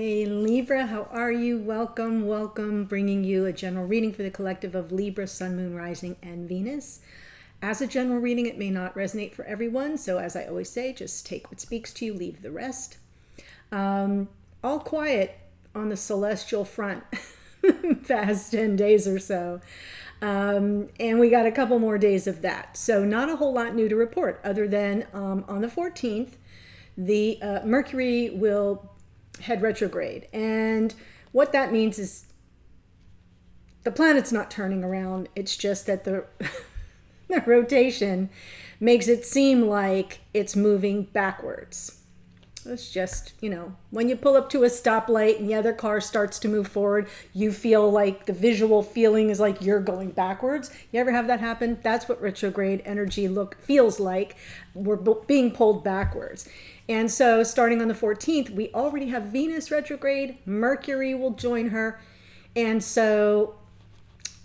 Hey Libra, how are you? Welcome, welcome. Bringing you a general reading for the collective of Libra, Sun, Moon, Rising, and Venus. As a general reading, it may not resonate for everyone, so as I always say, just take what speaks to you, leave the rest. All quiet on the celestial front past 10 days or so. And we got a couple more days of that. So not a whole lot new to report other than on the 14th, the Mercury will head retrograde. And what that means is the planet's not turning around. It's just that the rotation makes it seem like it's moving backwards. It's just, when you pull up to a stoplight and the other car starts to move forward, you feel like the visual feeling is like you're going backwards. You ever have that happen? That's what retrograde energy feels like. We're being pulled backwards. And so starting on the 14th, we already have Venus retrograde. Mercury will join her. And so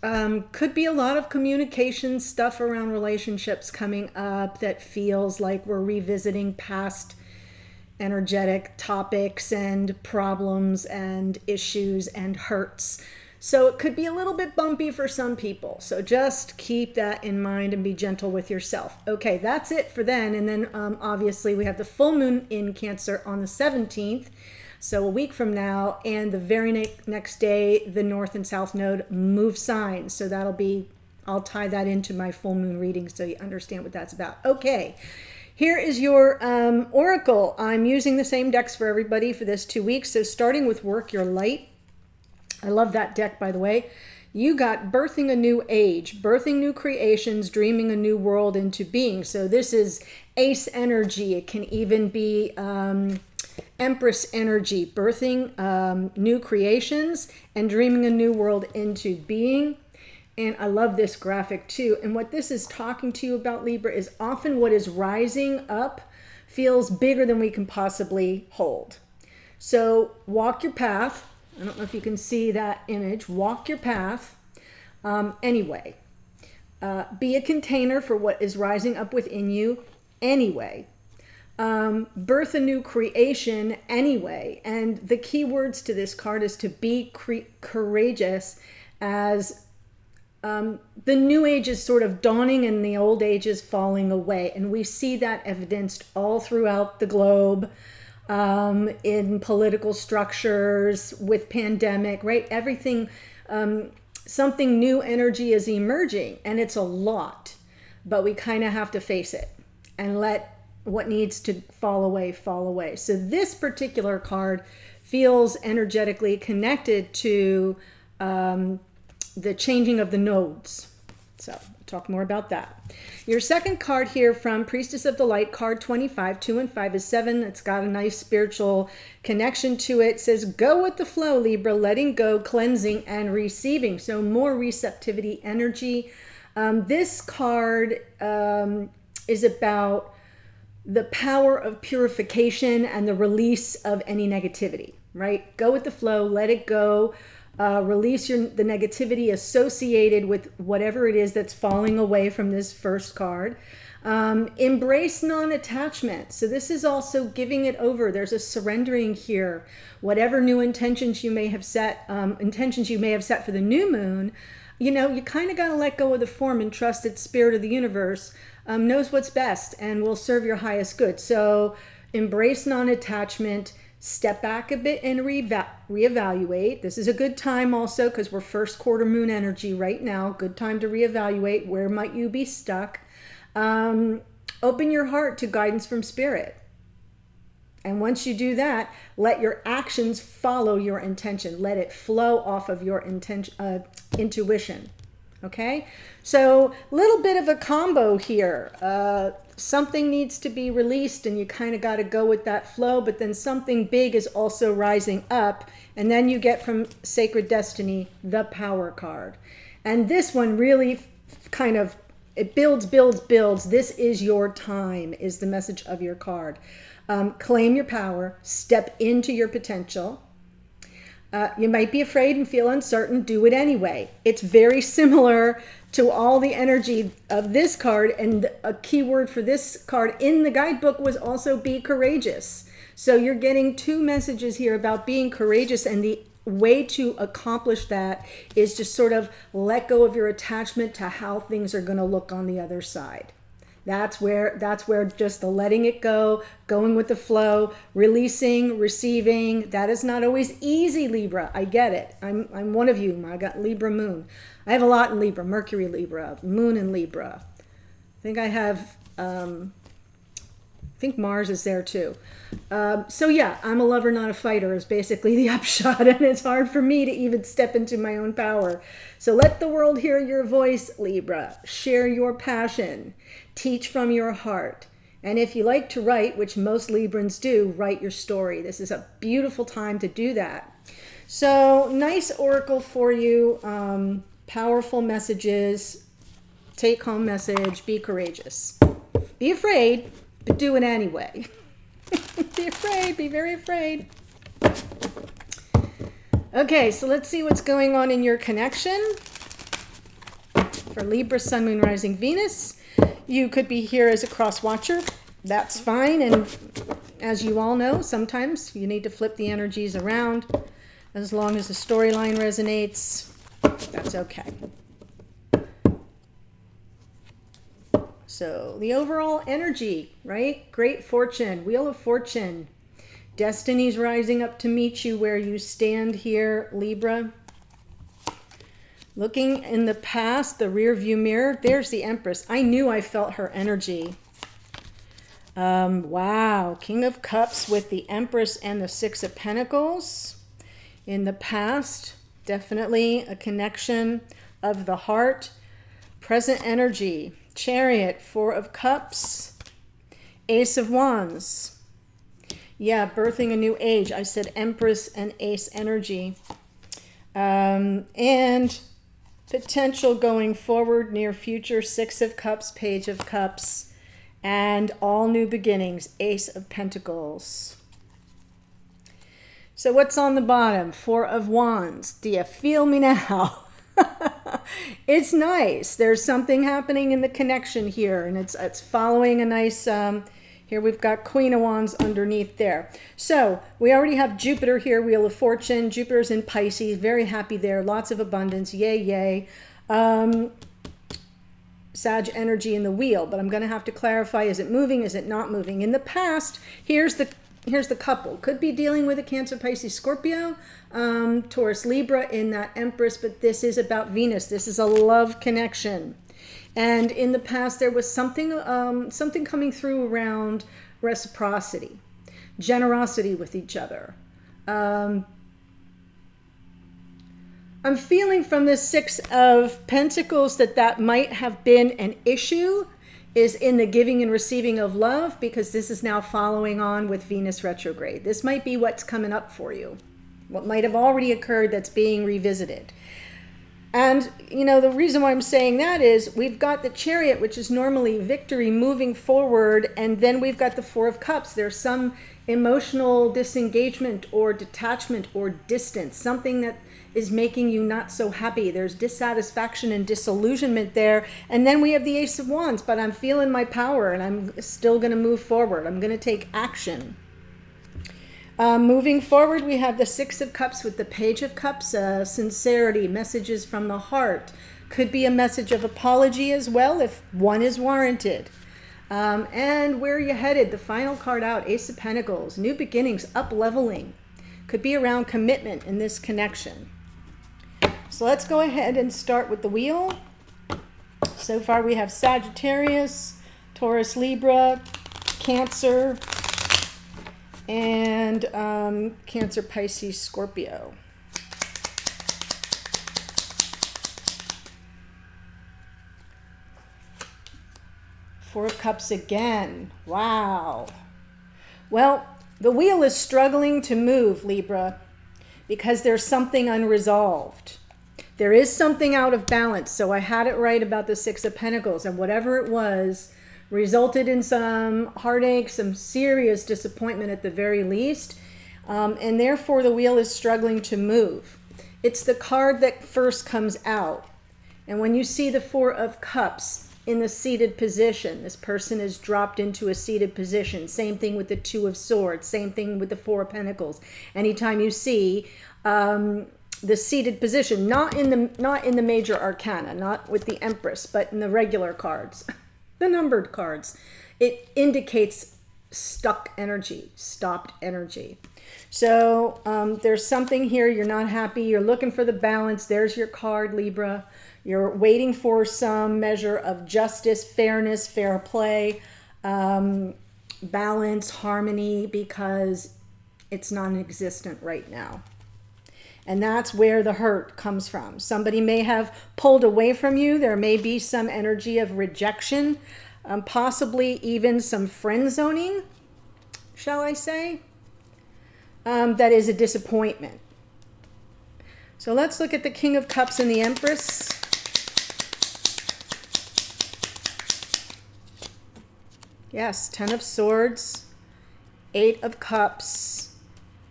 could be a lot of communication stuff around relationships coming up that feels like we're revisiting past energetic topics and problems and issues and hurts. So it could be a little bit bumpy for some people. So just keep that in mind and be gentle with yourself. Okay, that's it for then. And then obviously we have the full moon in Cancer on the 17th. So a week from now, and the very next day, the North and South Node move signs. So that'll be, I'll tie that into my full moon reading so you understand what that's about. Okay. Here is your oracle. I'm using the same decks for everybody for this 2 weeks. So starting with Work Your Light. I love that deck, by the way. You got Birthing a New Age, Birthing New Creations, Dreaming a New World into Being. So this is Ace energy. It can even be Empress energy, birthing new creations and dreaming a new world into being. And I love this graphic too. And what this is talking to you about, Libra, is often what is rising up feels bigger than we can possibly hold. So walk your path. I don't know if you can see that image. Walk your path. Anyway, be a container for what is rising up within you anyway. Birth a new creation anyway. And the key words to this card is to be courageous as the new age is sort of dawning and the old age is falling away. And we see that evidenced all throughout the globe, in political structures, with pandemic, right? Everything, something new energy is emerging, and it's a lot, but we kind of have to face it and let what needs to fall away, fall away. So this particular card feels energetically connected to the changing of the nodes. So we'll talk more about that. Your second card here from Priestess of the Light, card 25, 2 and 5 is 7. It's got a nice spiritual connection to it. It says, go with the flow, Libra, letting go, cleansing, and receiving. So more receptivity energy. This card is about the power of purification and the release of any negativity, right? Go with the flow, let it go. Release the negativity associated with whatever it is that's falling away from this first card. Embrace non-attachment. So this is also giving it over. There's a surrendering here. Whatever new intentions you may have set, for the new moon, you kind of got to let go of the form and trust that Spirit of the universe knows what's best and will serve your highest good. So embrace non-attachment. Step back a bit and reevaluate. This is a good time also because we're first quarter moon energy right now. Good time to reevaluate. Where might you be stuck? Open your heart to guidance from Spirit. And once you do that, let your actions follow your intention. Let it flow off of your intuition. Okay? So a little bit of a combo here. Something needs to be released and you kind of got to go with that flow, but then something big is also rising up. And then you get from Sacred Destiny, the Power card. And this one really kind of, it builds. This is your time, is the message of your card. Claim your power, step into your potential. You might be afraid and feel uncertain. Do it anyway. It's very similar to all the energy of this card. And a key word for this card in the guidebook was also be courageous. So you're getting two messages here about being courageous, and the way to accomplish that is to sort of let go of your attachment to how things are going to look on the other side. That's where just the letting it go, going with the flow, releasing, receiving. That is not always easy, Libra. I get it. I'm one of you. I got Libra moon. I have a lot in Libra, Mercury Libra, moon in Libra. I think I have, I think Mars is there too. So yeah, I'm a lover, not a fighter is basically the upshot, and it's hard for me to even step into my own power. So let the world hear your voice, Libra. Share your passion. Teach from your heart. And if you like to write, which most Librans do, write your story. This is a beautiful time to do that. So nice oracle for you. Powerful messages. Take home message. Be courageous. Be afraid, but do it anyway. Be afraid. Be very afraid. Okay, so let's see what's going on in your connection. For Libra, Sun, Moon, Rising, Venus. You could be here as a cross watcher. That's fine. And as you all know, sometimes you need to flip the energies around. As long as the storyline resonates, that's okay. So the overall energy, right? Great fortune, Wheel of Fortune. Destiny's rising up to meet you where you stand here, Libra. Looking in the past, the rear view mirror, there's the Empress. I knew I felt her energy. Wow, King of Cups with the Empress and the Six of Pentacles. In the past, definitely a connection of the heart. Present energy, Chariot, Four of Cups, Ace of Wands. Yeah, birthing a new age. I said Empress and Ace energy. And potential going forward, near future, Six of Cups, Page of Cups, and all new beginnings, Ace of Pentacles. So what's on the bottom? Four of Wands. Do you feel me now? It's nice. There's something happening in the connection here, and it's following a nice, here we've got Queen of Wands underneath there. So we already have Jupiter here, Wheel of Fortune. Jupiter's in Pisces, very happy there, lots of abundance, yay, yay. Sag energy in the wheel, but I'm going to have to clarify, is it moving, is it not moving? In the past, here's the couple. Could be dealing with a Cancer, Pisces, Scorpio, Taurus, Libra in that Empress, but this is about Venus. This is a love connection. And in the past, there was something coming through around reciprocity, generosity with each other. I'm feeling from this Six of Pentacles that might have been an issue, is in the giving and receiving of love, because this is now following on with Venus retrograde. This might be what's coming up for you, what might have already occurred that's being revisited. And, you know, the reason why I'm saying that is we've got the Chariot, which is normally victory, moving forward, and then we've got the Four of Cups. There's some emotional disengagement or detachment or distance, something that is making you not so happy. There's dissatisfaction and disillusionment there. And then we have the Ace of Wands, but I'm feeling my power and I'm still going to move forward. I'm going to take action. Moving forward, we have the Six of Cups with the Page of Cups, sincerity, messages from the heart. Could be a message of apology as well if one is warranted. And where are you headed? The final card out, Ace of Pentacles, new beginnings, up-leveling. Could be around commitment in this connection. So let's go ahead and start with the wheel. So far we have Sagittarius, Taurus, Libra, Cancer, and Cancer, Pisces, Scorpio. Four of Cups again. Wow. Well, the wheel is struggling to move, Libra, because there's something unresolved. There is something out of balance. So I had it right about the Six of Pentacles, and whatever it was resulted in some heartache, some serious disappointment at the very least. And therefore the wheel is struggling to move. It's the card that first comes out. And when you see the Four of Cups, in the seated position. This person is dropped into a seated position. Same thing with the Two of Swords. Same thing with the Four of Pentacles. Anytime you see the seated position, not in the major arcana, not with the Empress, but in the regular cards, the numbered cards, it indicates stuck energy, stopped energy. So there's something here, you're not happy, you're looking for the balance. There's your card, Libra. You're waiting for some measure of justice, fairness, fair play, balance, harmony, because it's non-existent right now. And that's where the hurt comes from. Somebody may have pulled away from you. There may be some energy of rejection, possibly even some friend zoning, shall I say? That is a disappointment. So let's look at the King of Cups and the Empress. Yes, 10 of Swords, 8 of Cups,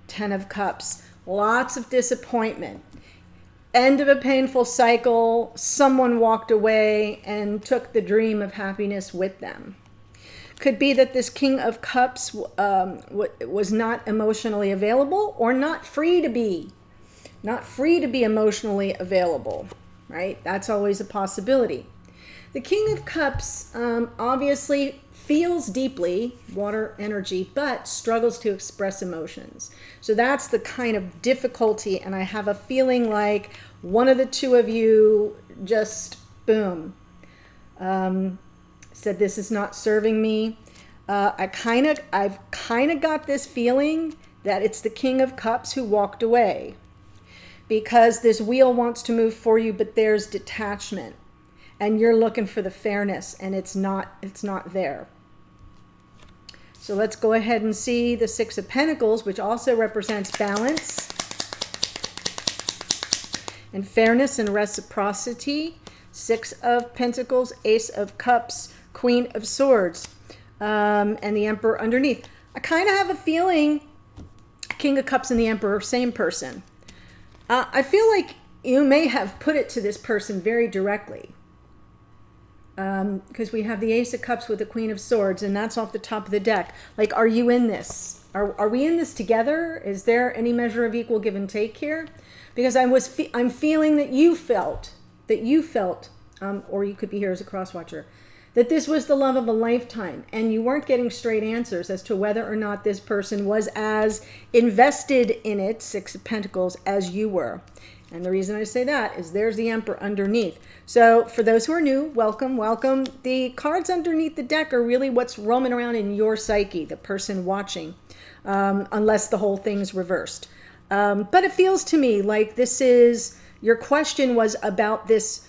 10 of Cups. Lots of disappointment. End of a painful cycle. Someone walked away and took the dream of happiness with them. Could be that this King of Cups was not emotionally available, or not free to be. Not free to be emotionally available, right? That's always a possibility. The King of Cups obviously feels deeply, water energy, but struggles to express emotions. So that's the kind of difficulty, and I have a feeling like one of the two of you just, boom, said this is not serving me. I've kind of got this feeling that it's the King of Cups who walked away, because this wheel wants to move for you, but there's detachment, and you're looking for the fairness, and it's not there. So let's go ahead and see the Six of Pentacles, which also represents balance and fairness and reciprocity. Six of Pentacles, Ace of Cups, Queen of Swords, and the Emperor underneath. I kind of have a feeling King of Cups and the Emperor, same person. I feel like you may have put it to this person very directly. Because we have the Ace of Cups with the Queen of Swords, and that's off the top of the deck. Like, are you in this? Are we in this together? Is there any measure of equal give and take here? Because I'm feeling that you felt, or you could be here as a cross-watcher, that this was the love of a lifetime, and you weren't getting straight answers as to whether or not this person was as invested in it, Six of Pentacles, as you were. And the reason I say that is there's the Emperor underneath. So for those who are new, welcome, welcome. The cards underneath the deck are really what's roaming around in your psyche, the person watching, unless the whole thing's reversed. But it feels to me like this is, your question was about this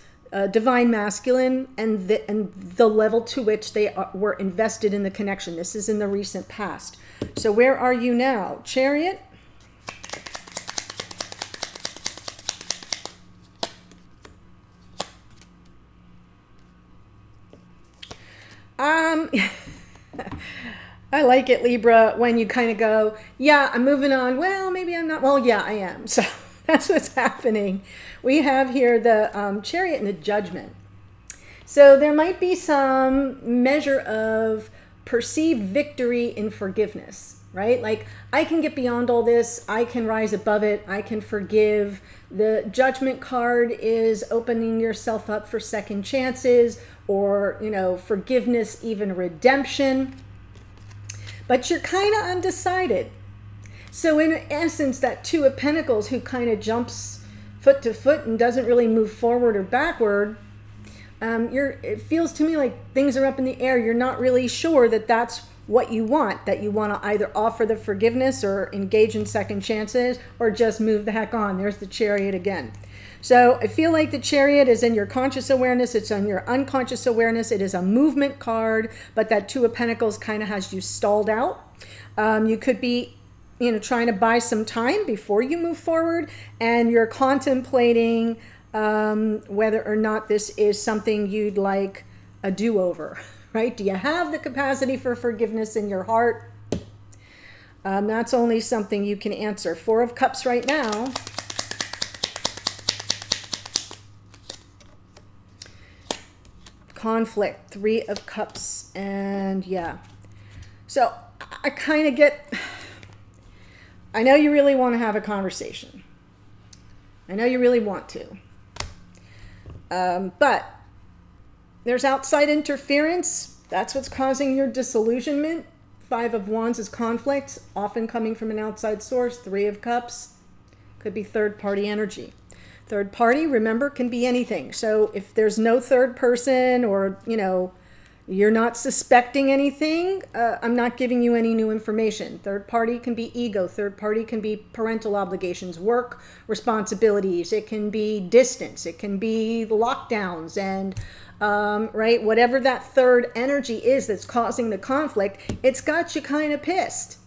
divine masculine and the level to which they were invested in the connection. This is in the recent past. So where are you now? Chariot. I like it, Libra, when you kind of go, yeah, I'm moving on. Well, maybe I'm not. Well, yeah, I am. So that's what's happening. We have here the Chariot and the Judgment. So there might be some measure of perceived victory in forgiveness, right? Like, I can get beyond all this. I can rise above it. I can forgive. The Judgment card is opening yourself up for second chances, or, you know, forgiveness, even redemption. But you're kind of undecided. So in essence, that Two of Pentacles, who kind of jumps foot to foot and doesn't really move forward or backward, it feels to me like things are up in the air. You're not really sure that that's what you want, that you want to either offer the forgiveness or engage in second chances, or just move the heck on. There's the Chariot again. So I feel like the Chariot is in your conscious awareness. It's on your unconscious awareness. It is a movement card, but that Two of Pentacles kind of has you stalled out. You could be, you know, trying to buy some time before you move forward, and you're contemplating whether or not this is something you'd like a do-over, right? Do you have the capacity for forgiveness in your heart? That's only something you can answer. Four of Cups right now. conflict, 3 of Cups, and yeah. So I kind of get, I know you really want to have a conversation. I know you really want to. But there's outside interference. That's what's causing your disillusionment. 5 of Wands is conflict, often coming from an outside source. 3 of Cups could be third-party energy. Third party, remember, can be anything. So if there's no third person, or, you know, you're not suspecting anything, I'm not giving you any new information. Third party can be ego. Third party can be parental obligations, work responsibilities. It can be distance. It can be the lockdowns and, right, whatever that third energy is that's causing the conflict, it's got you kind of pissed.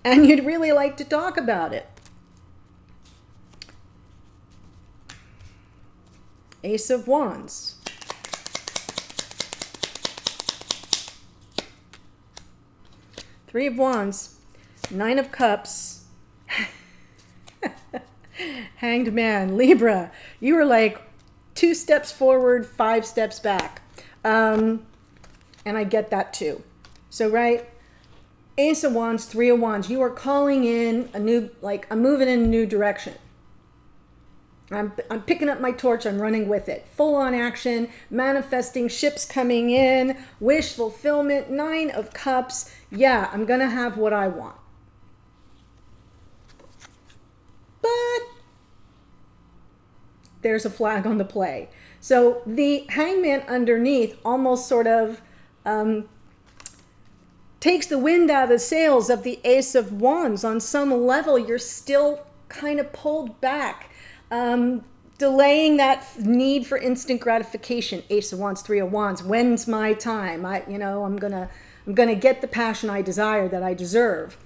And you'd really like to talk about it. Ace of Wands. Three of Wands. 9 of Cups. Hanged Man. Libra. You were like 2 steps forward, 5 steps back. And I get that too. So, right? Ace of Wands, 3 of Wands. You are calling in a new, like, I'm moving in a new direction. I'm picking up my torch, I'm running with it. Full on action, manifesting, ships coming in, wish fulfillment, 9 of Cups. Yeah, I'm going to have what I want. But there's a flag on the play. So the Hangman underneath almost sort of takes the wind out of the sails of the Ace of Wands. On some level, you're still kind of pulled back. Delaying that need for instant gratification. Ace of Wands, 3 of Wands. When's my time? I'm gonna get the passion I desire, that I deserve.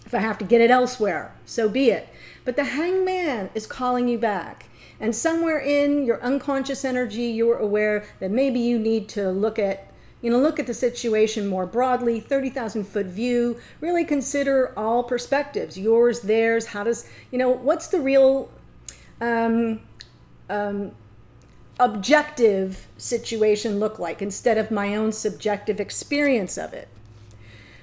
If I have to get it elsewhere, so be it. But the Hangman is calling you back. And somewhere in your unconscious energy, you're aware that maybe you need to look at the situation more broadly, 30,000 foot view, really consider all perspectives, yours, theirs. How does, what's the real objective situation look like instead of my own subjective experience of it?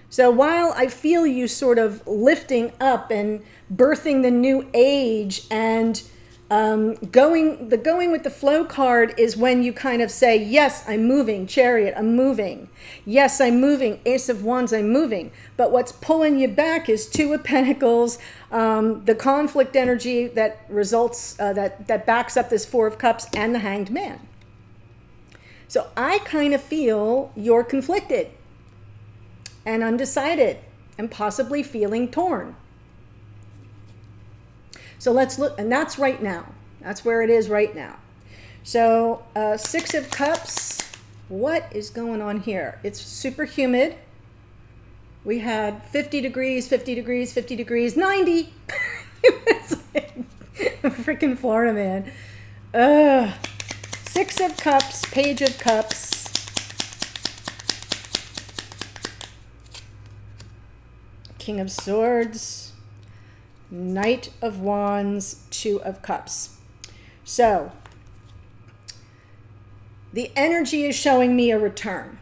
So while I feel you sort of lifting up and birthing the new age and going with the flow card is when you kind of say, yes, I'm moving, Chariot, I'm moving. Yes, I'm moving, Ace of Wands, I'm moving. But what's pulling you back is 2 of Pentacles, the conflict energy that results, that backs up this 4 of Cups, and the Hanged Man. So I kind of feel you're conflicted and undecided and possibly feeling torn. So let's look, and that's right now. That's where it is right now. So 6 of Cups, what is going on here? It's super humid. We had 50 degrees, 50 degrees, 50 degrees, 90. It's like freaking Florida, man. 6 of Cups, Page of Cups. King of Swords. Knight of Wands, 2 of Cups. So the energy is showing me a return.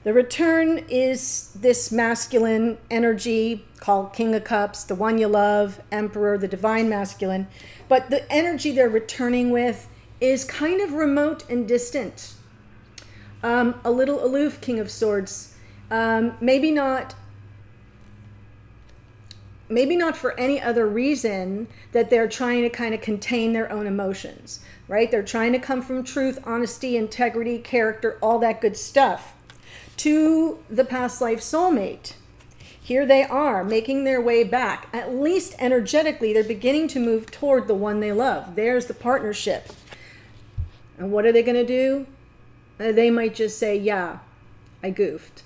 The return is this masculine energy called King of Cups, the one you love, Emperor, the divine masculine. But the energy they're returning with is kind of remote and distant. A little aloof, King of Swords. Maybe not for any other reason that they're trying to kind of contain their own emotions, right? They're trying to come from truth, honesty, integrity, character, all that good stuff to the past life soulmate. Here they are making their way back. At least energetically, they're beginning to move toward the one they love. There's the partnership. And what are they going to do? They might just say, yeah, I goofed.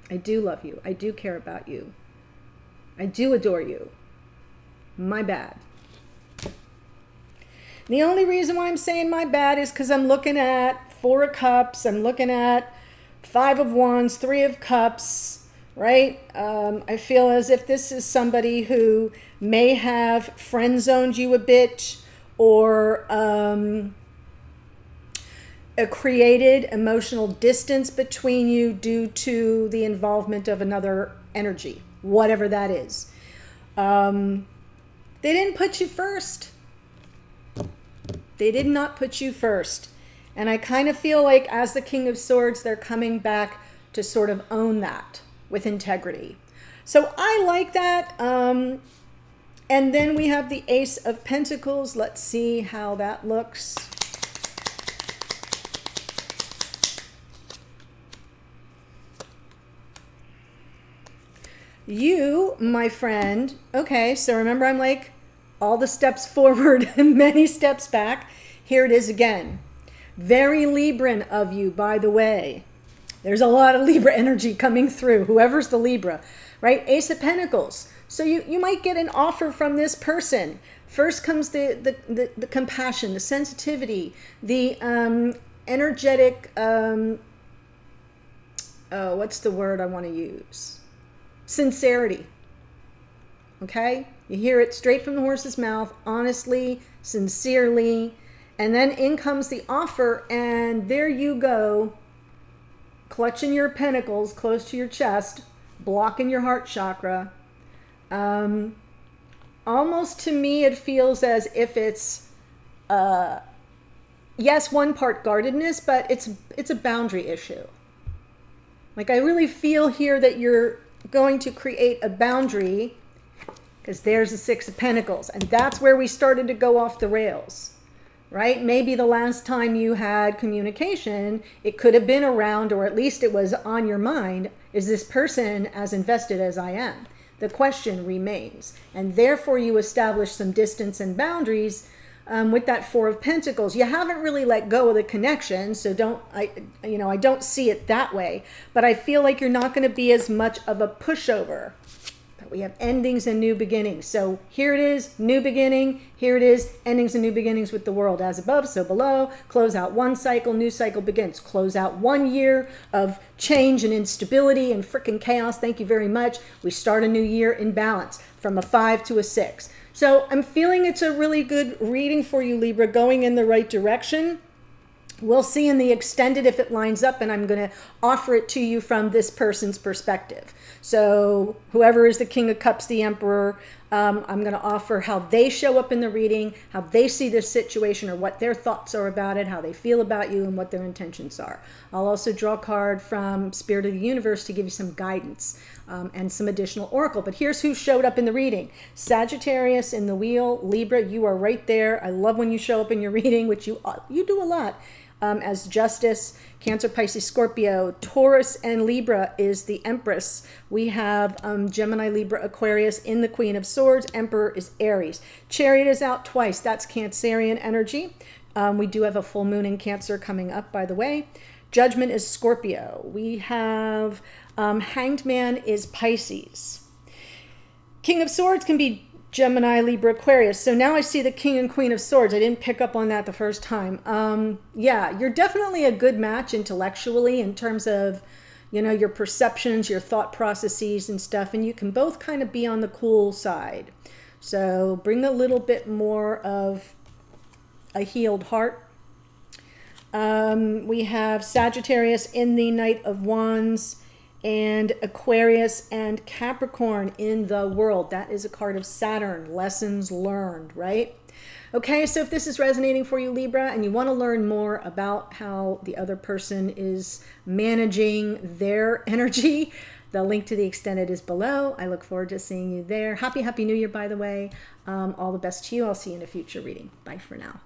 I do love you. I do care about you. I do adore you. My bad. The only reason why I'm saying my bad is because I'm looking at 4 of Cups. I'm looking at 5 of Wands, 3 of Cups, right? I feel as if this is somebody who may have friend zoned you a bit, or created emotional distance between you due to the involvement of another energy, whatever that is. They didn't put you first. They did not put you first. And I kind of feel like as the King of Swords, they're coming back to sort of own that with integrity. So I like that. And then we have the Ace of Pentacles. Let's see how that looks. You, my friend, okay, so remember I'm like all the steps forward and many steps back. Here it is again. Very Libran of you, by the way. There's a lot of Libra energy coming through, whoever's the Libra, right? Ace of Pentacles. So you might get an offer from this person. First comes the compassion, the sensitivity, the energetic, what's the word I want to use? Sincerity. Okay? You hear it straight from the horse's mouth, honestly, sincerely, and then in comes the offer, and there you go, clutching your pentacles close to your chest, blocking your heart chakra. Almost to me, it feels as if it's, yes, one part guardedness, but it's a boundary issue. Like I really feel here that you're going to create a boundary, because there's the Six of Pentacles, and that's where we started to go off the rails, right? Maybe the last time you had communication, it could have been around, or at least it was on your mind, is this person as invested as I am? The question remains, and therefore you establish some distance and boundaries with that Four of Pentacles. You haven't really let go of the connection, so I don't see it that way, but I feel like you're not going to be as much of a pushover. But we have endings and new beginnings. So here it is, new beginning. Here it is, endings and new beginnings with the world. As above, so below. Close out one cycle, new cycle begins. Close out 1 year of change and instability and freaking chaos. Thank you very much. We start a new year in balance from a 5 to a 6. So I'm feeling it's a really good reading for you, Libra, going in the right direction. We'll see in the extended if it lines up, and I'm going to offer it to you from this person's perspective. So whoever is the King of Cups, the Emperor, I'm going to offer how they show up in the reading, how they see this situation, or what their thoughts are about it, how they feel about you, and what their intentions are. I'll also draw a card from Spirit of the Universe to give you some guidance and some additional oracle. But here's who showed up in the reading. Sagittarius in the wheel. Libra, you are right there. I love when you show up in your reading, which you do a lot. As Justice, Cancer, Pisces, Scorpio. Taurus and Libra is the Empress. We have Gemini, Libra, Aquarius in the Queen of Swords. Emperor is Aries. Chariot is out twice. That's Cancerian energy. We do have a full moon in Cancer coming up, by the way. Judgment is Scorpio. We have Hanged Man is Pisces. King of Swords can be Gemini, Libra, Aquarius. So now I see the King and Queen of Swords. I didn't pick up on that the first time. Yeah, you're definitely a good match intellectually in terms of, your perceptions, your thought processes and stuff. And you can both kind of be on the cool side. So bring a little bit more of a healed heart. We have Sagittarius in the Knight of Wands, and Aquarius and Capricorn in the World. That is a card of Saturn, lessons learned, right? Okay, so if this is resonating for you, Libra, and you want to learn more about how the other person is managing their energy, the link to the extended is below. I look forward to seeing you there. Happy New Year, by the way. All the best to you. I'll see you in a future reading. Bye for now.